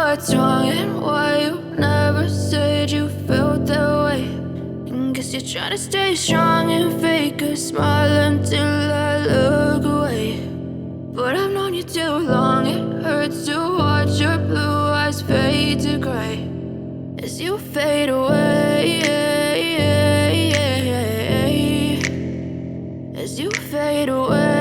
what's wrong and why you never said you felt that way. And guess you're trying to stay strong and fake a smile until I look away. But I've known you too long, it hurts to watch your blue eyes fade to gray as you fade away, as you fade away.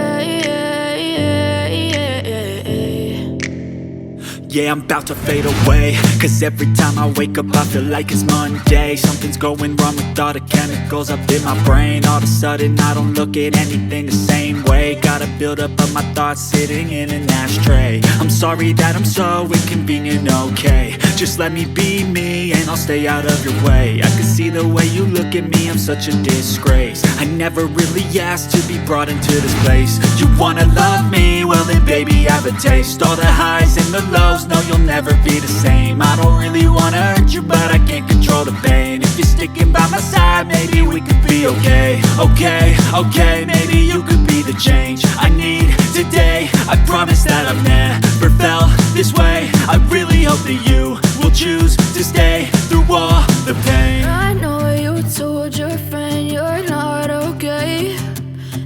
Yeah, I'm about to fade away, cause every time I wake up I feel like it's Monday. Something's going wrong with all the chemicals up in my brain. All of a sudden I don't look at anything the same way. Gotta build up of my thoughts sitting in an ashtray. I'm sorry that I'm so inconvenient, okay. Just let me be me and I'll stay out of your way. I can see the way you look at me, I'm such a disgrace. I never really asked to be brought into this place. You wanna love me? Well then baby have a taste. All the highs and the lows, no you'll never be the same. I don't really wanna hurt you but I can't control the pain. If you're sticking by my side, maybe we could be okay. Okay, maybe you could be the change I need today. I promise that I've never felt this way. I really hope that you will choose to stay through all the pain. I know you told your friend you're not okay,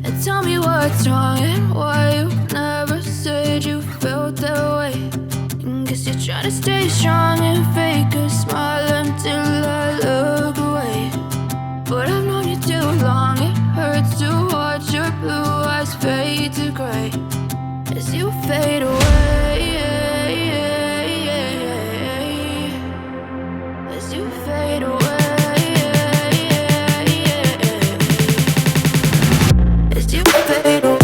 and tell me what's wrong and why you never said you felt that way. And guess you're trying to stay strong and fake a smile until I look away. But I've known you too long, it hurts to watch your blue eyes fade to gray as you fade away, as you fade away. As you fade away.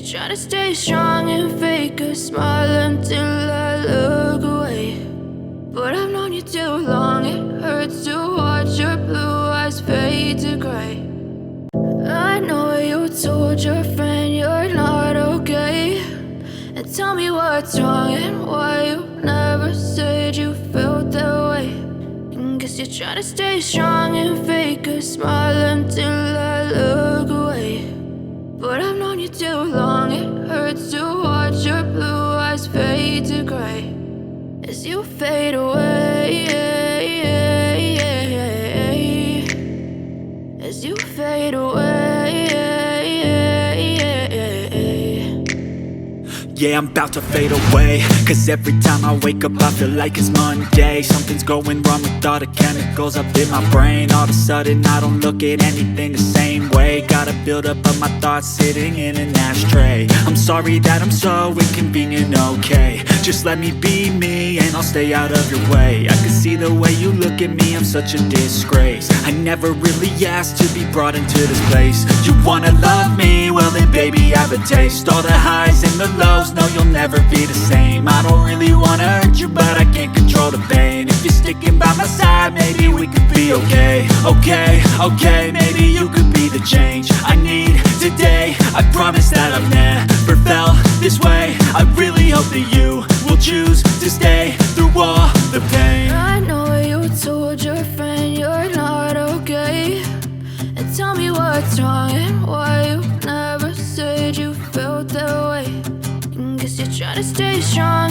Try to stay strong and fake a smile until I look away. But I've known you too long, it hurts to watch your blue eyes fade to gray. I know you told your friend you're not okay, and tell me what's wrong and why you never said you felt that way. And guess you're trying to stay strong and fake a smile until I look away. But I've known you too long, it hurts to watch your blue eyes fade to gray as you fade away, as you fade away. Yeah, I'm about to fade away, cause every time I wake up I feel like it's Monday. Something's going wrong with all the chemicals up in my brain. All of a sudden I don't look at anything the same way. Gotta build up of my thoughts sitting in an ashtray. I'm sorry that I'm so inconvenient, okay. Just let me be me and I'll stay out of your way. I can see the way you look at me, I'm such a disgrace. I never really asked to be brought into this place. You wanna love me? Well then baby, have a taste. All the highs and the lows, no you'll never be the same. I don't really wanna hurt you, but I can't control the pain. If you're sticking by my side, maybe we could be okay. Okay, maybe you could be the change I need today. I promise that I've never felt this way. I really hope that you will choose to stay through all the pain. I know you told your friend you're not okay, and tell me what's wrong and why you never said you felt that way. Guess you're trying to stay strong